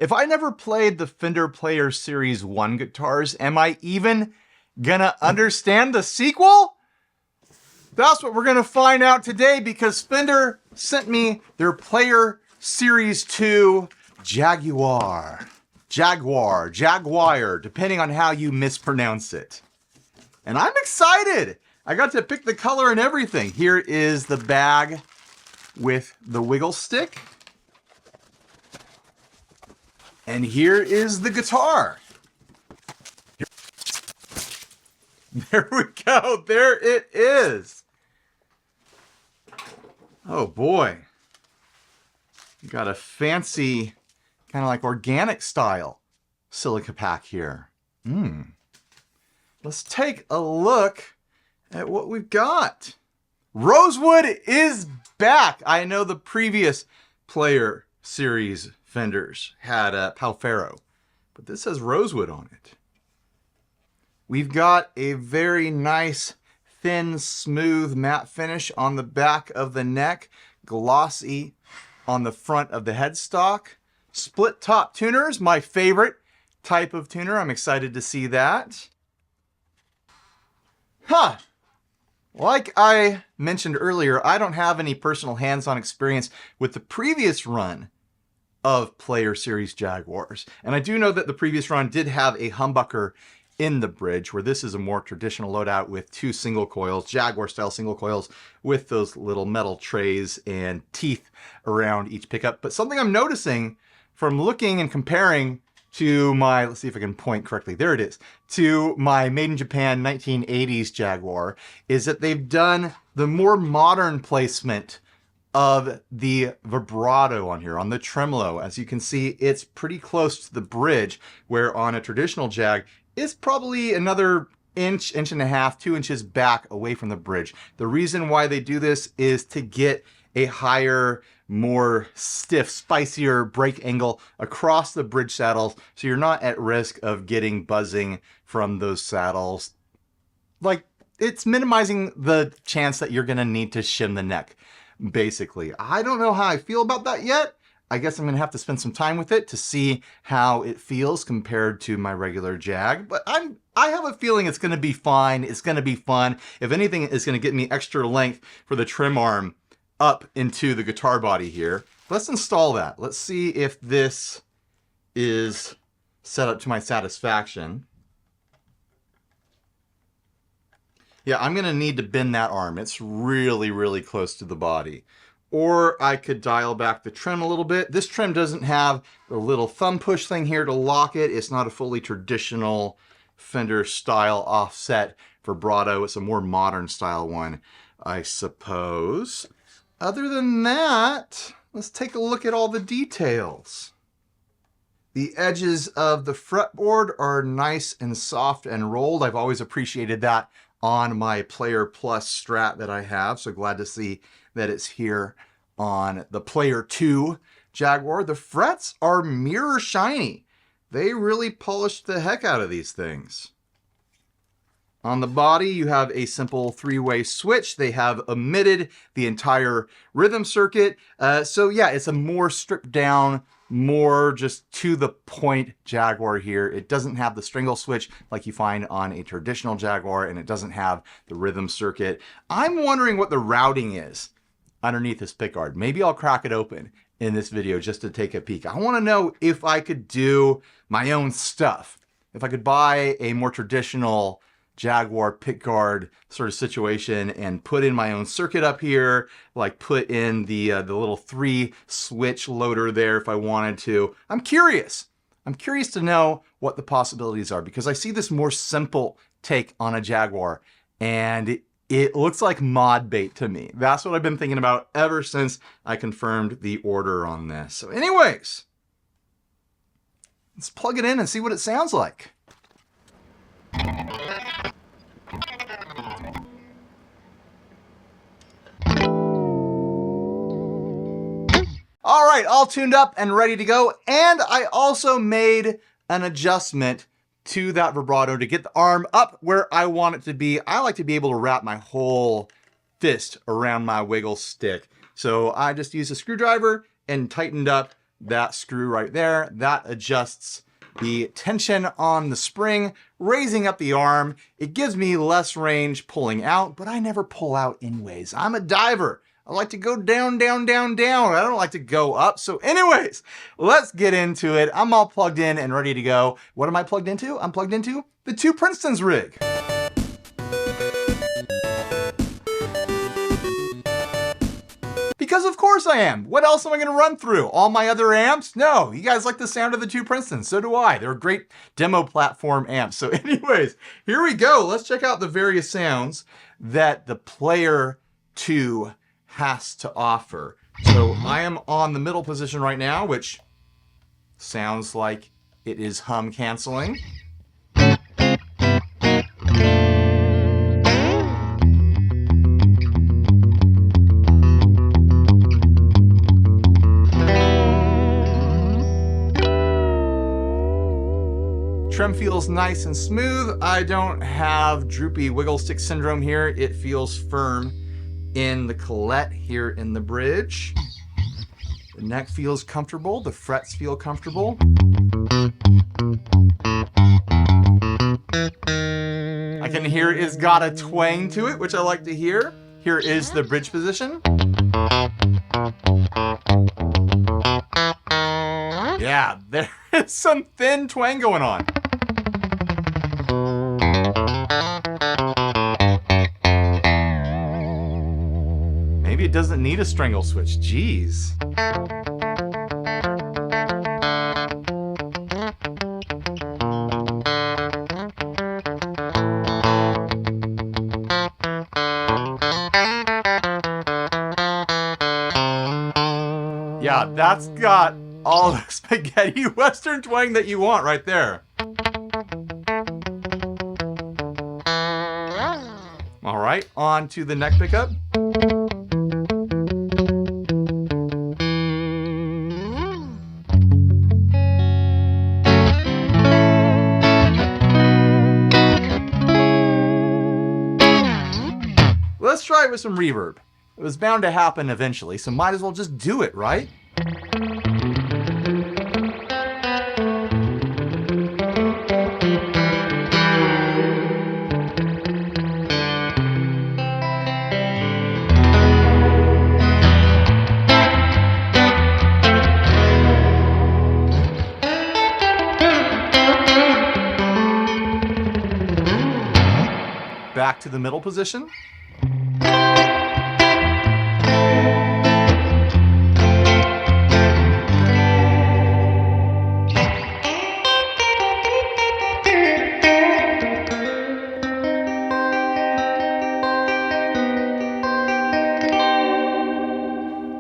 If I never played the Fender Player Series 1 guitars, am I even gonna understand the sequel? That's what we're gonna find out today, because Fender sent me their Player Series 2 Jaguar, depending on how you mispronounce it. And I'm excited. I got to pick the color and everything. Here is the bag with the wiggle stick. And here is the guitar. There we go. There it is. Oh boy. Got a fancy, kind of like organic style silica pack here. Let's take a look at what we've got. Rosewood is back. I know the previous Player Series Fenders had a Palfaro, but this has rosewood on it. We've got a very nice, thin, smooth matte finish on the back of the neck, glossy on the front of the headstock. Split top tuners, my favorite type of tuner. I'm excited to see that. Like I mentioned earlier, I don't have any personal hands-on experience with the previous run of Player Series Jaguars. And I do know that the previous run did have a humbucker in the bridge, where this is a more traditional loadout with two single coils, Jaguar style single coils with those little metal trays and teeth around each pickup. But something I'm noticing from looking and comparing to my, let's see if I can point correctly, there it is, to my Made in Japan 1980s Jaguar, is that they've done the more modern placement of the vibrato on here, on the tremolo. As you can see, it's pretty close to the bridge, where on a traditional Jag, it's probably another inch, inch and a half, 2 inches back away from the bridge. The reason why they do this is to get a higher, more stiff, spicier break angle across the bridge saddles, so you're not at risk of getting buzzing from those saddles. Like, it's minimizing the chance that you're gonna need to shim the neck, basically. I don't know how I feel about that yet. I guess I'm gonna have to spend some time with it to see how it feels compared to my regular Jag, but I have a feeling it's gonna be fine. It's gonna be fun. If anything, it's gonna get me extra length for the trim arm up into the guitar body here. Let's install that. Let's see if this is set up to my satisfaction. Yeah, I'm gonna need to bend that arm. It's really, really close to the body. Or I could dial back the trim a little bit. This trim doesn't have the little thumb push thing here to lock it. It's not a fully traditional Fender style offset vibrato. It's a more modern style one, I suppose. Other than that, let's take a look at all the details. The edges of the fretboard are nice and soft and rolled. I've always appreciated that on my Player Plus Strat that I have, so glad to see that it's here on the Player 2 Jaguar. The frets are mirror shiny. They really polished the heck out of these things. On the body, you have a simple 3-way switch. They have omitted the entire rhythm circuit. So yeah, it's a more stripped down, more just to the point Jaguar here. It doesn't have the strangle switch like you find on a traditional Jaguar, and it doesn't have the rhythm circuit. I'm wondering what the routing is underneath this pickguard. Maybe I'll crack it open in this video just to take a peek. I want to know if I could do my own stuff. If I could buy a more traditional Jaguar pickguard sort of situation and put in my own circuit up here, like put in the little 3-switch loader there if I wanted to. I'm curious. I'm curious to know what the possibilities are, because I see this more simple take on a Jaguar, and it looks like mod bait to me. That's what I've been thinking about ever since I confirmed the order on this. So anyways, let's plug it in and see what it sounds like. All right, all tuned up and ready to go. And I also made an adjustment to that vibrato to get the arm up where I want it to be. I like to be able to wrap my whole fist around my wiggle stick. So I just used a screwdriver and tightened up that screw right there. That adjusts the tension on the spring, raising up the arm. It gives me less range pulling out, but I never pull out anyways. I'm a diver. I like to go down, down, down, down. I don't like to go up. So anyways, let's get into it. I'm all plugged in and ready to go. What am I plugged into? I'm plugged into the Two Princeton's rig. Because of course I am. What else am I going to run through? All my other amps? No, you guys like the sound of the Two Princetons. So do I. They're great demo platform amps. So anyways, here we go. Let's check out the various sounds that the Player 2 has to offer. So I am on the middle position right now, which sounds like it is hum canceling. Trim feels nice and smooth. I don't have droopy wiggle stick syndrome here. It feels firm in the collet here in the bridge. The neck feels comfortable. The frets feel comfortable. I can hear it's got a twang to it, which I like to hear. Here is the bridge position. Yeah, there is some thin twang going on. Maybe it doesn't need a strangle switch. Jeez. Yeah, that's got all the spaghetti western twang that you want right there. All right, on to the neck pickup. Let's try it with some reverb. It was bound to happen eventually, so might as well just do it, right? Back to the middle position.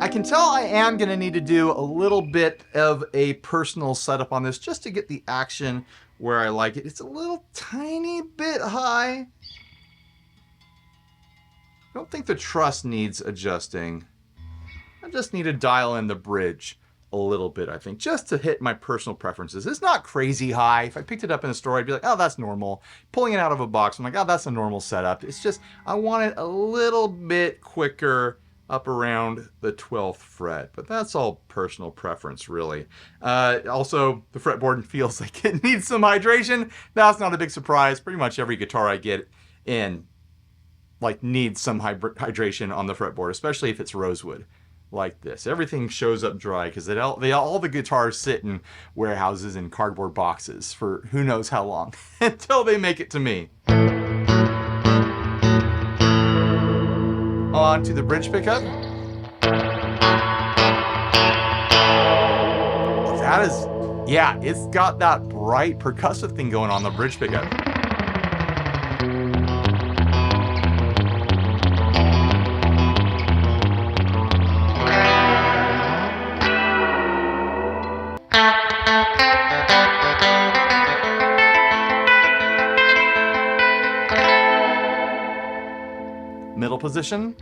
I can tell I am going to need to do a little bit of a personal setup on this just to get the action where I like it. It's a little tiny bit high. I don't think the truss needs adjusting. I just need to dial in the bridge a little bit, I think, just to hit my personal preferences. It's not crazy high. If I picked it up in a store, I'd be like, oh, that's normal. Pulling it out of a box, I'm like, oh, that's a normal setup. It's just, I want it a little bit quicker up around the 12th fret, but that's all personal preference, really. Also, the fretboard feels like it needs some hydration. That's not a big surprise. Pretty much every guitar I get in needs some hydration on the fretboard, especially if it's rosewood like this. Everything shows up dry because all the guitars sit in warehouses and cardboard boxes for who knows how long until they make it to me. On to the bridge pickup. That is, yeah, it's got that bright percussive thing going on the bridge pickup. Middle position.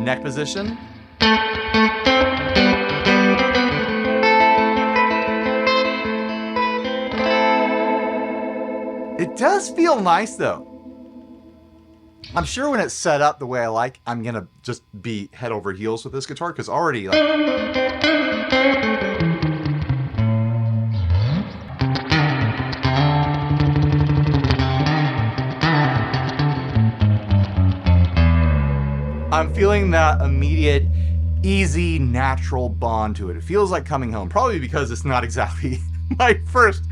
Neck position. It does feel nice though. I'm sure when it's set up the way I like, I'm gonna just be head over heels with this guitar, because already like... I'm feeling that immediate, easy, natural bond to it. It feels like coming home, probably because it's not exactly my first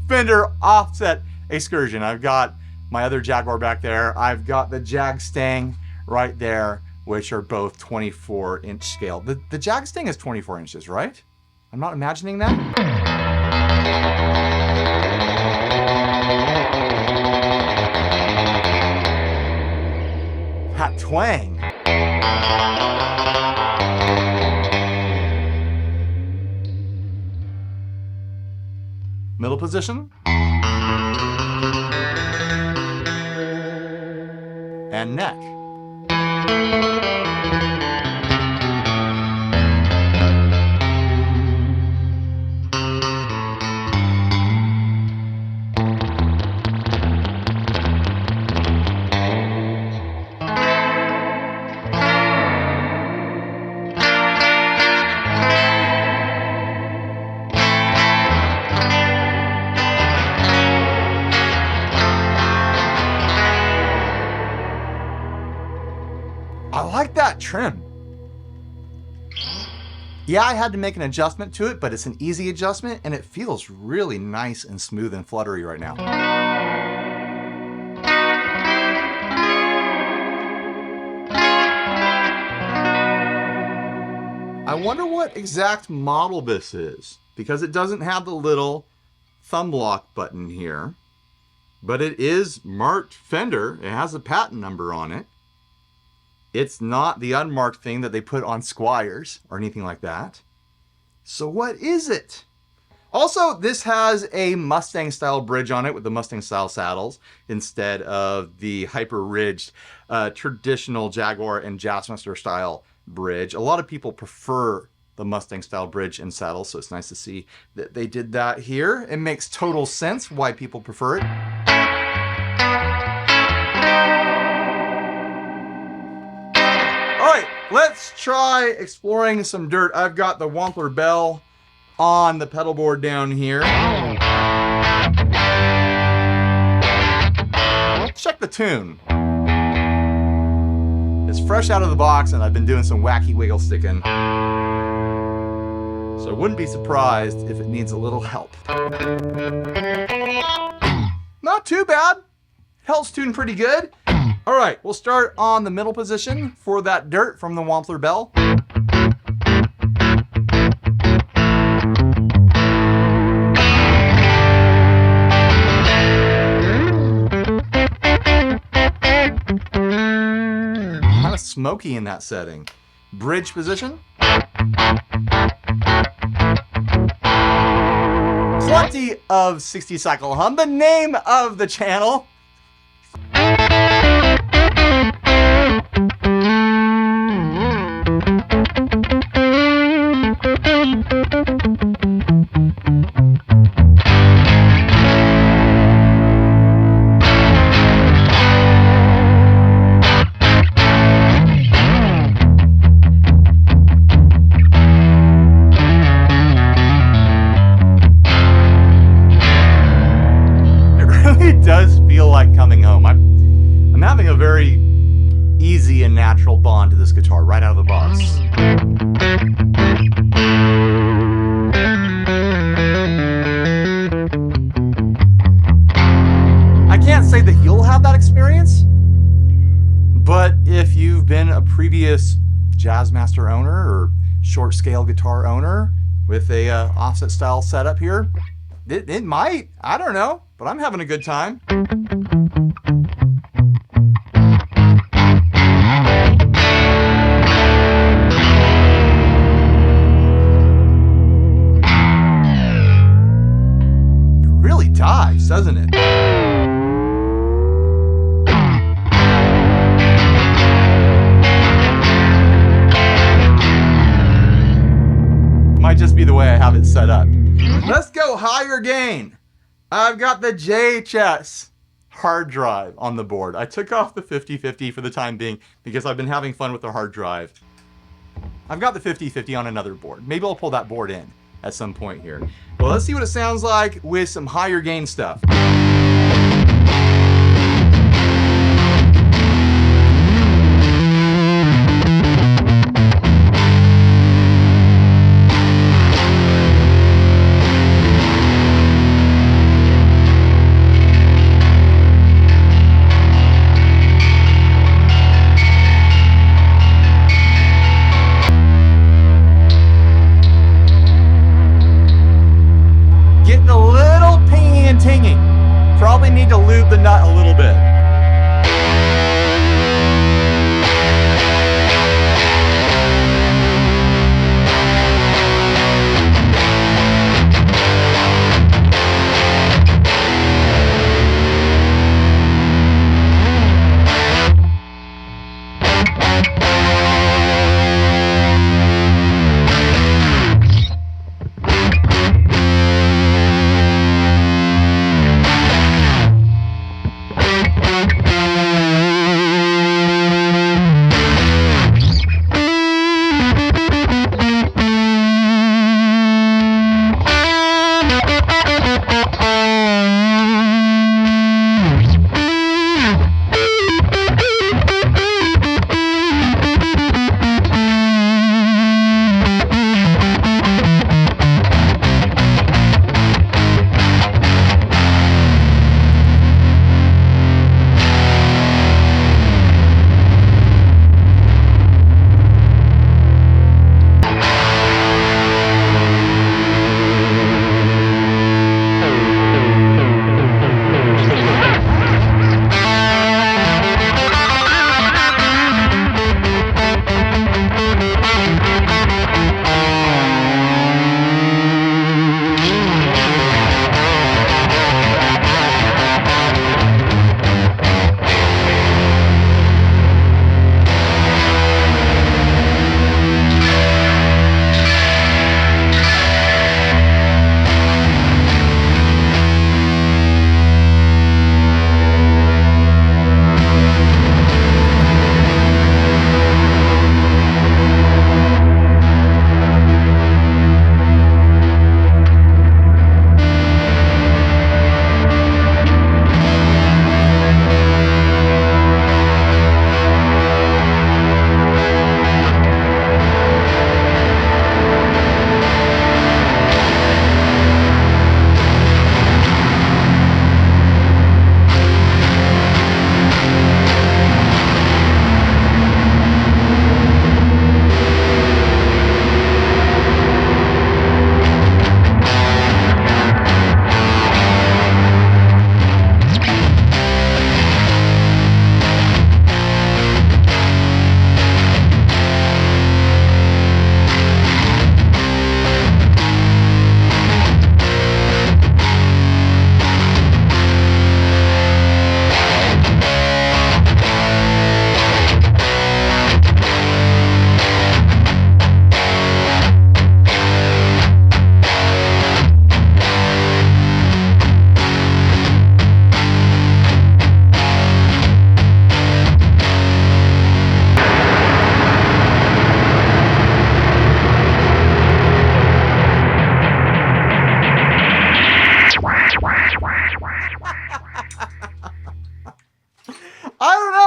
Fender offset excursion. I've got my other Jaguar back there. I've got the Jag Stang right there, which are both 24-inch scale. The Jag Stang is 24 inches, right? I'm not imagining that. That twang. Middle position. And neck. I like that trim. Yeah, I had to make an adjustment to it, but it's an easy adjustment and it feels really nice and smooth and fluttery right now. I wonder what exact model this is, because it doesn't have the little thumb lock button here, but it is marked Fender. It has a patent number on it. It's not the unmarked thing that they put on Squires or anything like that. So what is it? Also, this has a Mustang style bridge on it with the Mustang style saddles instead of the hyper ridged traditional Jaguar and Jazzmaster style bridge. A lot of people prefer the Mustang style bridge and saddle, so it's nice to see that they did that here. It makes total sense why people prefer it. Let's try exploring some dirt. I've got the Wampler bell on the pedal board down here. Let's check the tune. It's fresh out of the box and I've been doing some wacky wiggle sticking. So I wouldn't be surprised if it needs a little help. Not too bad. Hell's tuned pretty good. All right, we'll start on the middle position for that dirt from the Wampler bell. Kind of smoky in that setting. Bridge position. Plenty of 60 cycle hum, the name of the channel. Does feel like coming home. I'm having a very easy and natural bond to this guitar right out of the box. I can't say that you'll have that experience, but if you've been a previous Jazzmaster owner or short scale guitar owner with a offset style setup here, it might, I don't know, but I'm having a good time. It really dives, doesn't it? Might just be the way I have it set up. Let's go higher gain. I've got the JHS hard drive on the board. I took off the 50-50 for the time being because I've been having fun with the hard drive. I've got the 50-50 on another board. Maybe I'll pull that board in at some point here. Well, let's see what it sounds like with some higher gain stuff. Getting a little pingy and tinging. Probably need to lube the nut a little bit.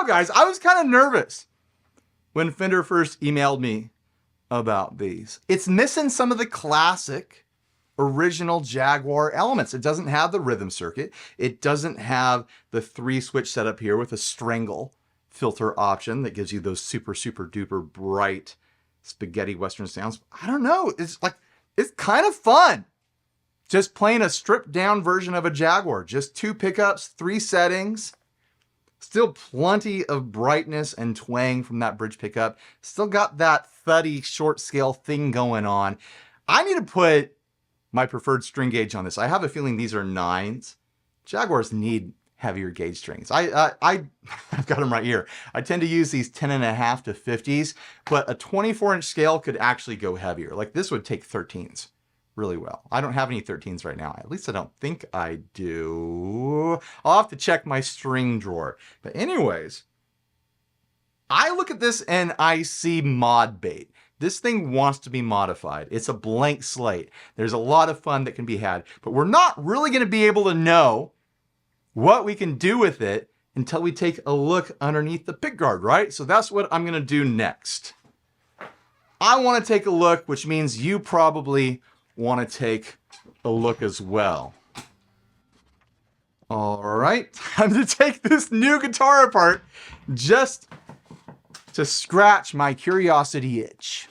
Guys, I was kind of nervous when Fender first emailed me about these. It's missing some of the classic original Jaguar elements. It doesn't have the rhythm circuit. It doesn't have the 3-switch setup here with a strangle filter option that gives you those super, super duper bright spaghetti Western sounds. I don't know. It's kind of fun. Just playing a stripped down version of a Jaguar. Just 2 pickups, 3 settings. Still plenty of brightness and twang from that bridge pickup. Still got that thuddy short scale thing going on. I need to put my preferred string gauge on this. I have a feeling these are 9s. Jaguars need heavier gauge strings. I've got them right here. I tend to use these 10.5 to 50s, but a 24-inch scale could actually go heavier. Like this would take 13s really well. I don't have any 13s right now. At least I don't think I do. I'll have to check my string drawer. But anyways, I look at this and I see mod bait. This thing wants to be modified. It's a blank slate. There's a lot of fun that can be had, but we're not really going to be able to know what we can do with it until we take a look underneath the pickguard, right? So that's what I'm going to do next. I want to take a look, which means you probably want to take a look as well. All right, time to take this new guitar apart just to scratch my curiosity itch.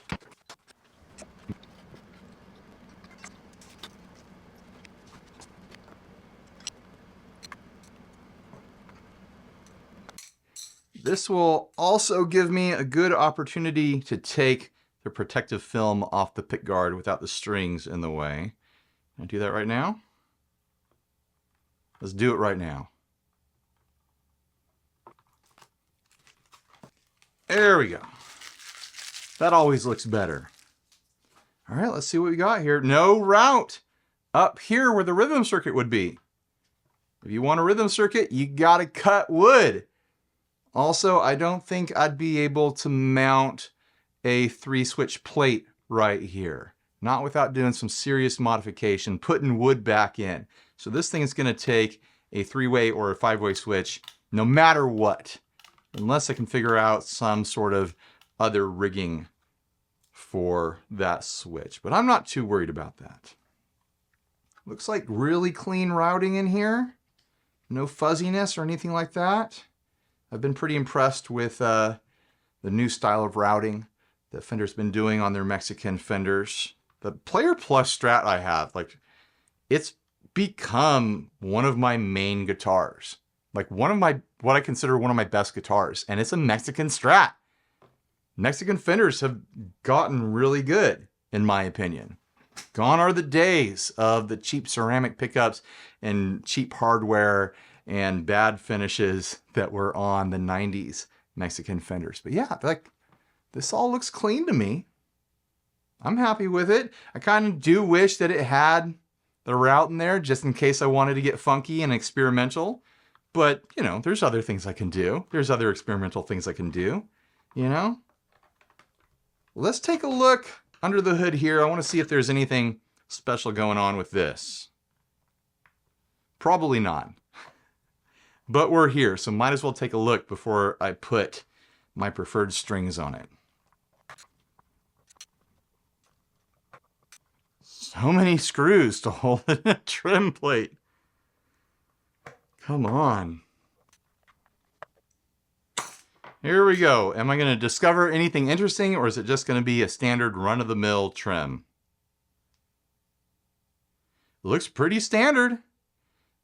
This will also give me a good opportunity to take the protective film off the pickguard without the strings in the way. Can I do that right now? Let's do it right now. There we go. That always looks better. All right, let's see what we got here. No route up here where the rhythm circuit would be. If you want a rhythm circuit, you gotta cut wood. Also, I don't think I'd be able to mount a 3-switch plate right here. Not without doing some serious modification, putting wood back in. So this thing is gonna take a 3-way or a 5-way switch no matter what, unless I can figure out some sort of other rigging for that switch. But I'm not too worried about that. Looks like really clean routing in here. No fuzziness or anything like that. I've been pretty impressed with the new style of routing that Fender's been doing on their Mexican Fenders. The Player Plus Strat I have, like, it's become one of my main guitars. Like what I consider one of my best guitars, and it's a Mexican Strat. Mexican Fenders have gotten really good, in my opinion. Gone are the days of the cheap ceramic pickups and cheap hardware and bad finishes that were on the 90s Mexican Fenders. But yeah, like, this all looks clean to me. I'm happy with it. I kind of do wish that it had the route in there just in case I wanted to get funky and experimental. But, you know, there's other things I can do. There's other experimental things I can do, you know? Let's take a look under the hood here. I want to see if there's anything special going on with this. Probably not. But we're here, so might as well take a look before I put my preferred strings on it. So many screws to hold in a trim plate. Come on. Here we go. Am I going to discover anything interesting, or is it just going to be a standard run-of-the-mill trim? It looks pretty standard.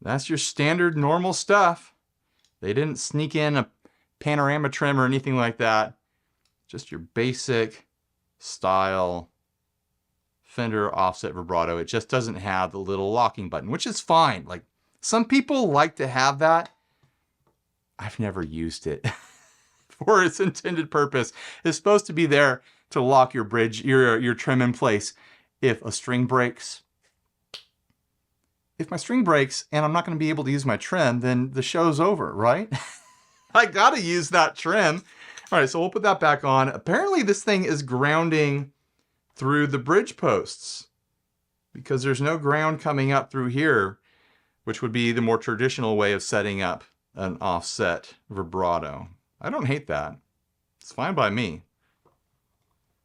That's your standard normal stuff. They didn't sneak in a panorama trim or anything like that. Just your basic style Fender offset vibrato. It just doesn't have the little locking button, which is fine. Like, some people like to have that. I've never used it for its intended purpose. It's supposed to be there to lock your bridge, your trim in place if a string breaks. If my string breaks and I'm not going to be able to use my trim, then the show's over, right? I got to use that trim. All right, so we'll put that back on. Apparently this thing is grounding through the bridge posts because there's no ground coming up through here, which would be the more traditional way of setting up an offset vibrato. I don't hate that. It's fine by me.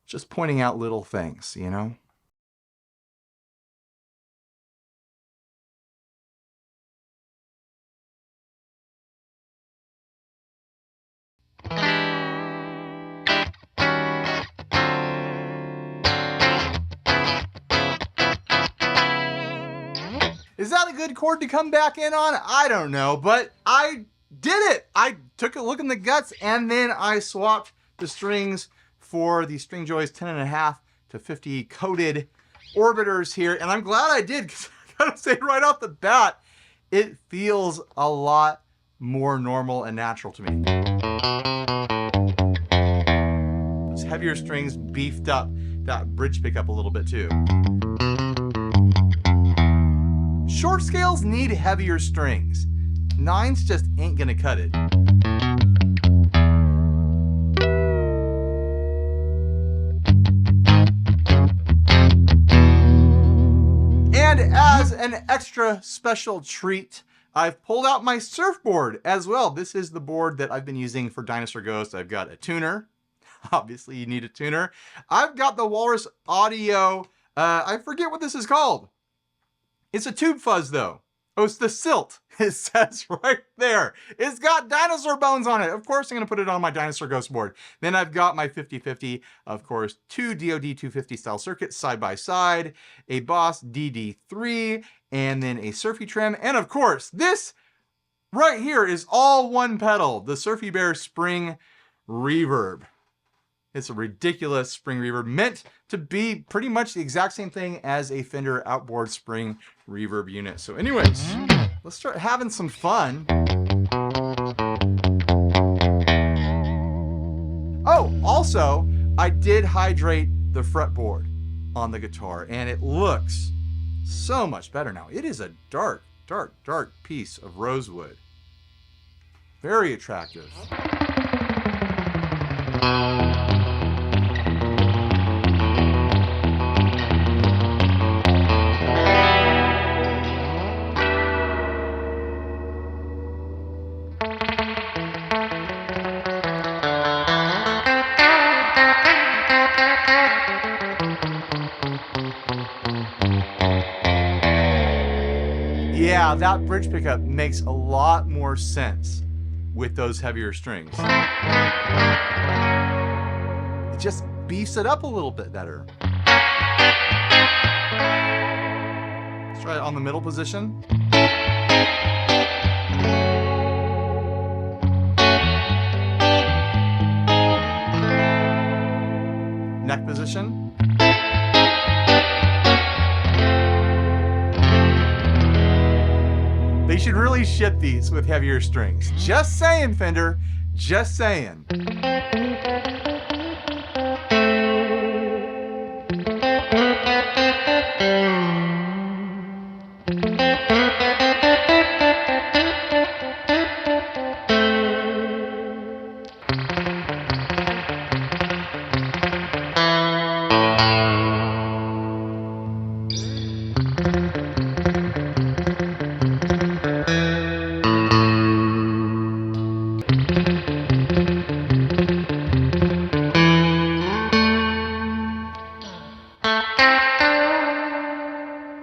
Just pointing out little things, you know? Is that a good chord to come back in on? I don't know, but I did it. I took a look in the guts and then I swapped the strings for the Stringjoy's 10.5 to 50 coated orbiters here. And I'm glad I did, because I gotta say right off the bat, it feels a lot more normal and natural to me. Those heavier strings beefed up that bridge pickup a little bit too. Short scales need heavier strings. Nines just ain't gonna cut it. And as an extra special treat, I've pulled out my surfboard as well. This is the board that I've been using for Dinosaur Ghost. I've got a tuner. Obviously, you need a tuner. I've got the Walrus Audio. I forget what this is called. It's a tube fuzz, though. Oh, it's the Silt. It says right there. It's got dinosaur bones on it. Of course, I'm going to put it on my Dinosaur Ghost board. Then I've got my 5050, of course, two DoD 250 style circuits side by side, a Boss DD3, and then a Surfy trim. And of course, this right here is all one pedal, the Surfy Bear Spring Reverb. It's a ridiculous spring reverb meant to be pretty much the exact same thing as a Fender outboard spring reverb unit. So anyways, let's start having some fun. Oh, also, I did hydrate the fretboard on the guitar and it looks so much better now. It is a dark, dark, dark piece of rosewood. Very attractive. Yeah, that bridge pickup makes a lot more sense with those heavier strings. It just beefs it up a little bit better. Let's try it on the middle position. Neck position. They should really ship these with heavier strings. Just saying, Fender. Just saying.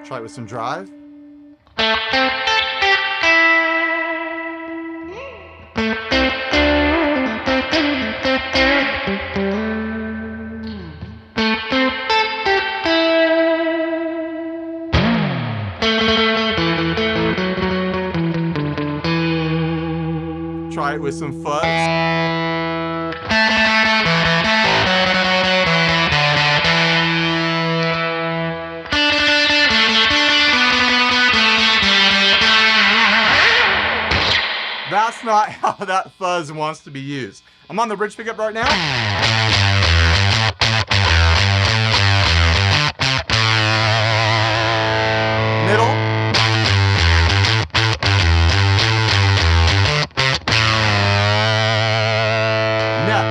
Try it with some drive. Try it with some fuzz. That's not how that fuzz wants to be used. I'm on the bridge pickup right now. Middle. Neck.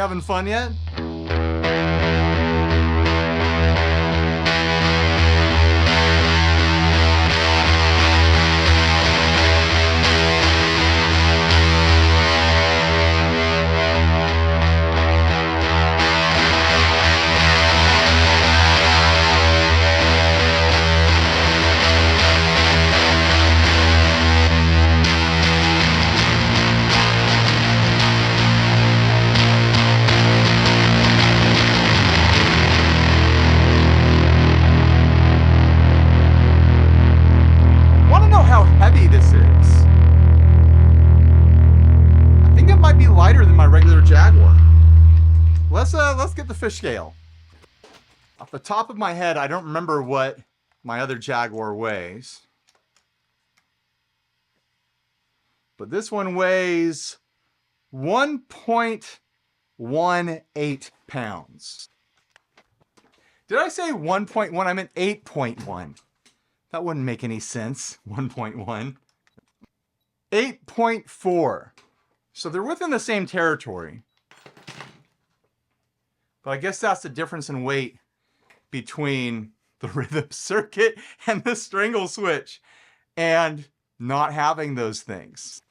having fun yet? Heavy this is. I think it might be lighter than my regular Jaguar. Let's get the fish scale. Off the top of my head, I don't remember what my other Jaguar weighs. But this one weighs 1.18 pounds. Did I say 1.1? I meant 8.1. That wouldn't make any sense. 1.1. 8.4. So they're within the same territory. But I guess that's the difference in weight between the rhythm circuit and the strangle switch and not having those things.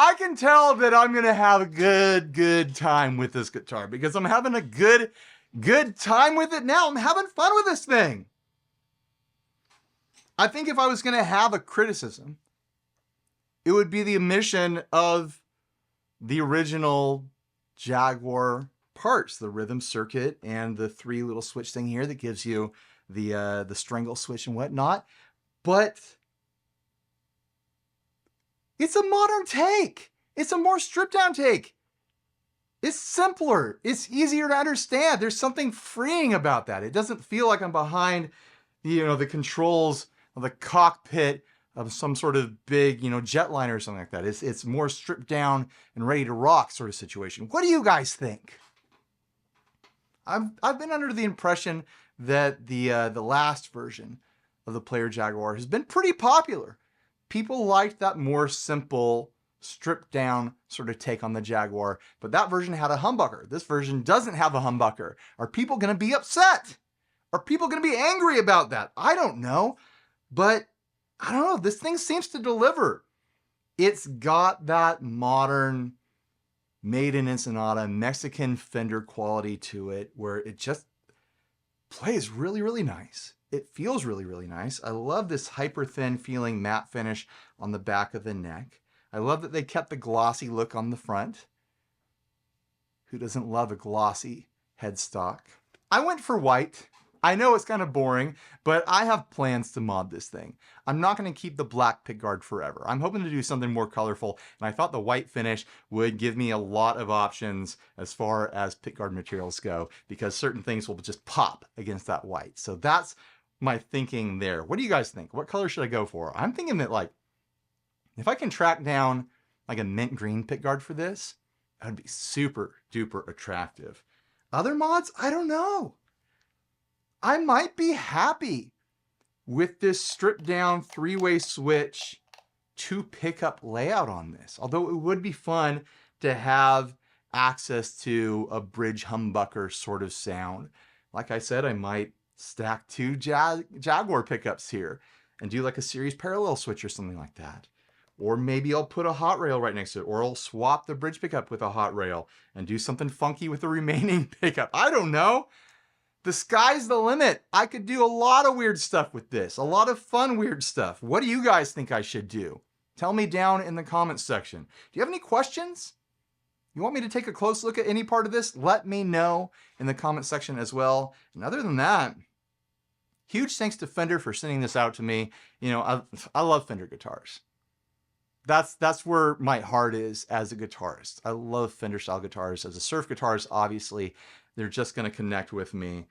I can tell that I'm going to have a good time with this guitar because I'm having a good time with it now. I'm having fun with this thing. I think if I was going to have a criticism, it would be the omission of the original Jaguar parts, the rhythm circuit and the 3 little switch thing here that gives you the strangle switch and whatnot. But it's a modern take. It's a more stripped down take. It's simpler. It's easier to understand. There's something freeing about that. It doesn't feel like I'm behind, the controls of the cockpit of some sort of big, jetliner or something like that. It's more stripped down and ready to rock sort of situation. What do you guys think? I've been under the impression that the last version of the Player Jaguar has been pretty popular. People liked that more simple, stripped down sort of take on the Jaguar, but that version had a humbucker. This version doesn't have a humbucker. Are people going to be upset? Are people going to be angry about that? I don't know, but I don't know. This thing seems to deliver. It's got that modern, made in Ensenada, Mexican Fender quality to it, where it just plays really, really nice. It feels really, really nice. I love this hyper thin feeling matte finish on the back of the neck. I love that they kept the glossy look on the front. Who doesn't love a glossy headstock? I went for white. I know it's kind of boring, but I have plans to mod this thing. I'm not going to keep the black pickguard forever. I'm hoping to do something more colorful, and I thought the white finish would give me a lot of options as far as pickguard materials go, because certain things will just pop against that white. So that's my thinking there. What do you guys think? What color should I go for? I'm thinking that, like, if I can track down like a mint green pickguard for this, that would be super duper attractive. Other mods, I don't know. I might be happy with this stripped down 3-way switch 2 pickup layout on this. Although it would be fun to have access to a bridge humbucker sort of sound. Like I said, I might stack 2 Jaguar pickups here and do like a series parallel switch or something like that. Or maybe I'll put a hot rail right next to it, or I'll swap the bridge pickup with a hot rail and do something funky with the remaining pickup. I don't know. The sky's the limit. I could do a lot of weird stuff with this, a lot of fun weird stuff. What do you guys think I should do? Tell me down in the comments section. Do you have any questions? You want me to take a close look at any part of this? Let me know in the comment section as well. And other than that, huge thanks to Fender for sending this out to me. You know, I love Fender guitars. That's where my heart is as a guitarist. I love Fender style guitars. As a surf guitarist, obviously, they're just going to connect with me.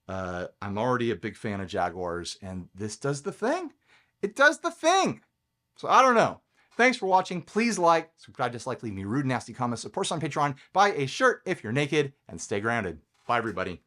I'm already a big fan of Jaguars, and this does the thing. It does the thing. So I don't know. Thanks for watching. Please like, subscribe, dislike, leave me rude, nasty comments, support us on Patreon, buy a shirt if you're naked, and stay grounded. Bye, everybody.